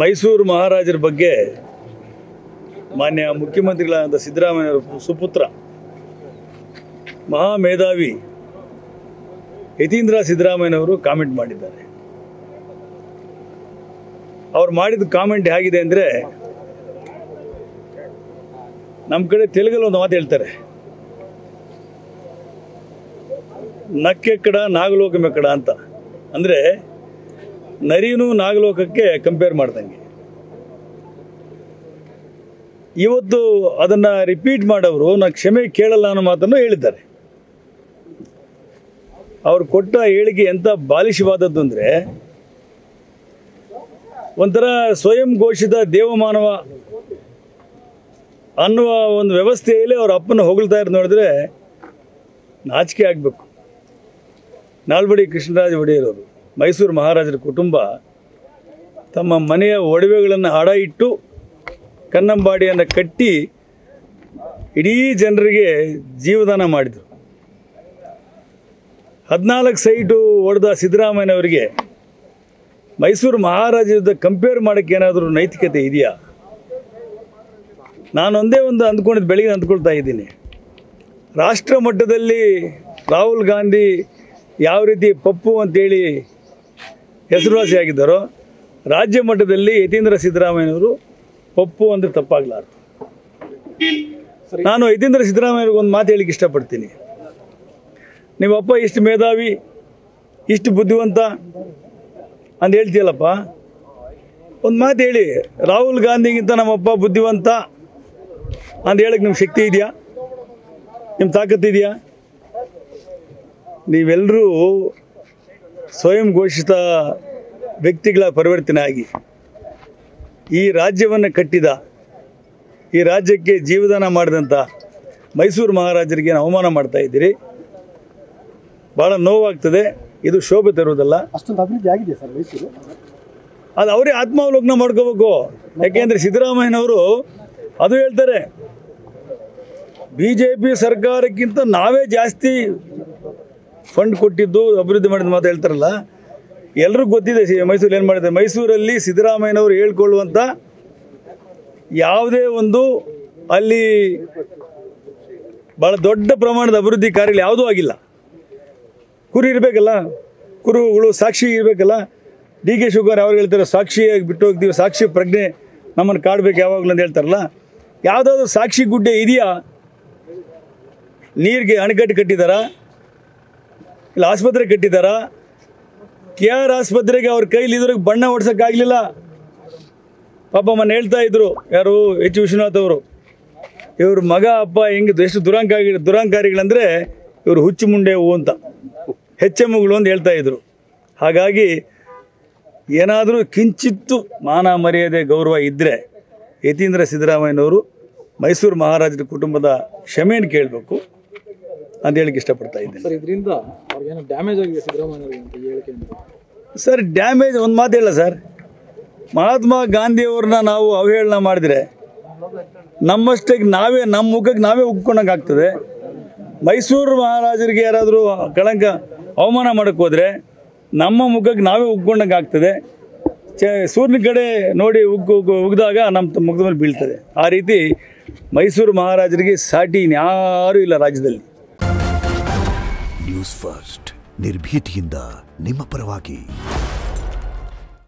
ಮೈಸೂರು ಮಹಾರಾಜರ ಬಗ್ಗೆ ಮಾನ್ಯ ಮುಖ್ಯಮಂತ್ರಿಗಳಾದ ಸಿದ್ದರಾಮಯ್ಯನವರ ಸುಪುತ್ರ ಮಹಾಮೇಧಾವಿ ಯತೀಂದ್ರ ಸಿದ್ದರಾಮಯ್ಯನವರು ಕಾಮೆಂಟ್ ಮಾಡಿದ್ದಾರೆ. ಅವರು ಮಾಡಿದ ಕಾಮೆಂಟ್ ಹೇಗಿದೆ ಅಂದರೆ, ನಮ್ಮ ಕಡೆ ತೆಲುಗಲ್ಲಿ ಒಂದು ಮಾತು ಹೇಳ್ತಾರೆ, ನಕ್ಕೆಕ್ಕಡ ನಾಗಲೋಕಮೆಕ್ಕಡ ಅಂತ. ಅಂದರೆ ನರಿನೂ ನಾಗಲೋಕಕ್ಕೆ ಕಂಪೇರ್ ಮಾಡ್ದಂಗೆ. ಇವತ್ತು ಅದನ್ನು ರಿಪೀಟ್ ಮಾಡೋರು ನಾನು ಕ್ಷಮೆ ಕೇಳಲ್ಲ ಅನ್ನೋ ಮಾತನ್ನು ಹೇಳಿದ್ದಾರೆ. ಅವರು ಕೊಟ್ಟ ಹೇಳಿಕೆ ಎಂಥ ಬಾಲಿಶವಾದದ್ದು ಅಂದರೆ, ಒಂಥರ ಸ್ವಯಂ ಘೋಷಿತ ದೇವಮಾನವ ಅನ್ನುವ ಒಂದು ವ್ಯವಸ್ಥೆಯಲ್ಲಿ ಅವ್ರ ಅಪ್ಪನ ಹೊಗಳ್ತಾ ಇರೋದು ನೋಡಿದ್ರೆ ನಾಚಿಕೆ ಆಗಬೇಕು. ನಾಲ್ವಡಿ ಕೃಷ್ಣರಾಜ ಒಡೆಯರವರು, ಮೈಸೂರು ಮಹಾರಾಜರ ಕುಟುಂಬ ತಮ್ಮ ಮನೆಯ ಒಡವೆಗಳನ್ನು ಅಡ ಇಟ್ಟು ಕನ್ನಂಬಾಡಿಯನ್ನು ಕಟ್ಟಿ ಇಡೀ ಜನರಿಗೆ ಜೀವದಾನ ಮಾಡಿದರು. 14 ಸೈಟು ಹೊಡೆದ ಸಿದ್ದರಾಮಯ್ಯನವರಿಗೆ ಮೈಸೂರು ಮಹಾರಾಜರ ಕಂಪೇರ್ ಮಾಡೋಕ್ಕೆ ಏನಾದರೂ ನೈತಿಕತೆ ಇದೆಯಾ? ನಾನು ಒಂದೇ ಒಂದು ಅಂದ್ಕೊಂಡಿದ್ದು, ಬೆಳಿಗ್ಗೆ ಅಂದ್ಕೊಳ್ತಾ ಇದ್ದೀನಿ, ರಾಷ್ಟ್ರ ಮಟ್ಟದಲ್ಲಿ ರಾಹುಲ್ ಗಾಂಧಿ ಯಾವ ರೀತಿ ಪಪ್ಪು ಅಂತೇಳಿ ಹೆಸರುವಾಸಿಯಾಗಿದ್ದಾರೋ, ರಾಜ್ಯ ಮಟ್ಟದಲ್ಲಿ ಯತೀಂದ್ರ ಸಿದ್ದರಾಮಯ್ಯನವರು ಪಪ್ಪು ಅಂದರೆ ತಪ್ಪಾಗಲಾರ್ದು. ನಾನು ಯತೀಂದ್ರ ಸಿದ್ದರಾಮಯ್ಯವ್ರಿಗೆ ಒಂದು ಮಾತು ಹೇಳಿಕ್ಕೆ ಇಷ್ಟಪಡ್ತೀನಿ. ನೀವಪ್ಪ ಇಷ್ಟು ಮೇಧಾವಿ, ಇಷ್ಟು ಬುದ್ಧಿವಂತ ಅಂತ ಹೇಳ್ತೀಯಲ್ಲಪ್ಪ, ಒಂದು ಮಾತು ಹೇಳಿ, ರಾಹುಲ್ ಗಾಂಧಿಗಿಂತ ನಮ್ಮಪ್ಪ ಬುದ್ಧಿವಂತ ಅಂತ ಹೇಳಕ್ಕೆ ನಿಮ್ಮ ಶಕ್ತಿ ಇದೆಯಾ? ನಿಮ್ಮ ತಾಕತ್ತಿದೆಯಾ? ನೀವೆಲ್ಲರೂ ಸ್ವಯಂ ಘೋಷಿತ ವ್ಯಕ್ತಿಗಳ ಪರಿವರ್ತನೆ ಆಗಿ ಈ ರಾಜ್ಯವನ್ನು ಕಟ್ಟಿದ, ಈ ರಾಜ್ಯಕ್ಕೆ ಜೀವದಾನ ಮಾಡಿದಂಥ ಮೈಸೂರು ಮಹಾರಾಜರಿಗೆ ಅವಮಾನ ಮಾಡ್ತಾ ಇದ್ದೀರಿ. ಭಾಳ ನೋವಾಗ್ತದೆ. ಇದು ಶೋಭೆ ತರುವುದಲ್ಲ. ಅಷ್ಟೊಂದು ಅಭಿವೃದ್ಧಿ ಆಗಿದೆ ಸರ್ ಮೈಸೂರು. ಅದು ಅವರೇ ಆತ್ಮಾವಲೋಕನ ಮಾಡ್ಕೋಬೇಕು. ಯಾಕೆಂದರೆ ಸಿದ್ದರಾಮಯ್ಯನವರು ಅದು ಹೇಳ್ತಾರೆ, BJP ಸರ್ಕಾರಕ್ಕಿಂತ ನಾವೇ ಜಾಸ್ತಿ ಫಂಡ್ ಕೊಟ್ಟಿದ್ದು, ಅಭಿವೃದ್ಧಿ ಮಾಡಿದ ಮಾತು ಹೇಳ್ತಾರಲ್ಲ. ಎಲ್ರಿಗೂ ಗೊತ್ತಿದೆ ಮೈಸೂರು ಏನು ಮಾಡಿದೆ. ಮೈಸೂರಲ್ಲಿ ಸಿದ್ದರಾಮಯ್ಯನವರು ಹೇಳ್ಕೊಳ್ಳುವಂಥ ಯಾವುದೇ ಒಂದು ಅಲ್ಲಿ ಭಾಳ ದೊಡ್ಡ ಪ್ರಮಾಣದ ಅಭಿವೃದ್ಧಿ ಕಾರ್ಯಗಳು ಯಾವುದೂ ಆಗಿಲ್ಲ. ಕುರಿ ಇರಬೇಕಲ್ಲ, ಕುರುಗಳು ಸಾಕ್ಷಿ ಇರಬೇಕಲ್ಲ. DK ಶಿವಕುಮಾರ್ ಅವ್ರು ಹೇಳ್ತಾರೆ, ಸಾಕ್ಷಿಯಾಗಿ ಬಿಟ್ಟು ಹೋಗ್ತೀವಿ, ಸಾಕ್ಷಿ ಪ್ರಜ್ಞೆ ನಮ್ಮನ್ನು ಕಾಡಬೇಕು ಯಾವಾಗಲೂ ಅಂತ ಹೇಳ್ತಾರಲ್ಲ. ಯಾವುದಾದ್ರೂ ಸಾಕ್ಷಿ ಗುಡ್ಡೆ ಇದೆಯಾ? ನೀರಿಗೆ ಅಣೆಕಟ್ಟು ಕಟ್ಟಿದ್ದಾರಾ? ಇಲ್ಲ ಆಸ್ಪತ್ರೆ ಕಟ್ಟಿದ್ದಾರಾ? KR ಆಸ್ಪತ್ರೆಗೆ ಅವ್ರ ಕೈಲಿ ಇದ್ರಿಗೆ ಬಣ್ಣ ಹೊಡ್ಸೋಕ್ಕಾಗಲಿಲ್ಲ. ಪಾಪ ಮೊನ್ನೆ ಹೇಳ್ತಾ ಇದ್ರು ಯಾರು, H. ವಿಶ್ವನಾಥ್ ಅವರು, ಇವ್ರ ಮಗ ಅಪ್ಪ ಹೆಂಗೆ ಎಷ್ಟು ದುರಾಂಕಾರಿಗಳಂದರೆ ಇವರು ಹುಚ್ಚು ಮುಂಡೆ ಹೂ ಅಂತ, HMಗಳು ಅಂತ ಹೇಳ್ತಾ ಇದ್ರು. ಹಾಗಾಗಿ ಏನಾದರೂ ಕಿಂಚಿತ್ತು ಮಾನ ಮರ್ಯಾದೆ ಗೌರವ ಇದ್ದರೆ ಯತೀಂದ್ರ ಸಿದ್ದರಾಮಯ್ಯನವರು ಮೈಸೂರು ಮಹಾರಾಜರ ಕುಟುಂಬದ ಕ್ಷಮೆಯನ್ನು ಕೇಳಬೇಕು ಅಂತ ಹೇಳಿಕ್ಕೆ ಇಷ್ಟಪಡ್ತಾ ಇದ್ದೇನೆ. ಸರ್, ಇದರಿಂದ ಅವ್ರಿಗೇನೋ ಡ್ಯಾಮೇಜ್ ಆಗಿದೆ ಸಿದ್ದರಾಮಯ್ಯನವರಿಗೆ ಅಂತ ಹೇಳಿಕೆ? ಸರ್, ಡ್ಯಾಮೇಜ್ ಒಂದು ಮಾತಿಲ್ಲ ಸರ್. ಮಹಾತ್ಮ ಗಾಂಧಿಯವ್ರನ್ನ ನಾವು ಅವಹೇಳನ ಮಾಡಿದರೆ ನಮ್ಮಷ್ಟಕ್ಕೆ ನಾವೇ, ನಮ್ಮ ಮುಖಕ್ಕೆ ನಾವೇ ಉಕ್ಕೊಂಡಂಗೆ ಆಗ್ತದೆ. ಮೈಸೂರು ಮಹಾರಾಜರಿಗೆ ಯಾರಾದರೂ ಕಳಂಕ ಅವಮಾನ ಮಾಡೋಕ್ಕೆ ಹೋದರೆ ನಮ್ಮ ಮುಖಕ್ಕೆ ನಾವೇ ಉಗ್ಕೊಂಡಂಗೆ ಆಗ್ತದೆ. ಸೂರ್ಯನ ಕಡೆ ನೋಡಿ ಉಗ್ದಾಗ ನಮ್ಮ ಮುಖದ ಮೇಲೆ ಬೀಳ್ತದೆ. ಆ ರೀತಿ ಮೈಸೂರು ಮಹಾರಾಜರಿಗೆ ಸಾಟಿ ಇನ್ಯಾರೂ ಇಲ್ಲ ರಾಜ್ಯದಲ್ಲಿ. ನ್ಯೂಸ್ ಫಸ್ಟ್, ನಿರ್ಭೀತಿಯಿಂದ ನಿಮ್ಮ ಪರವಾಗಿ.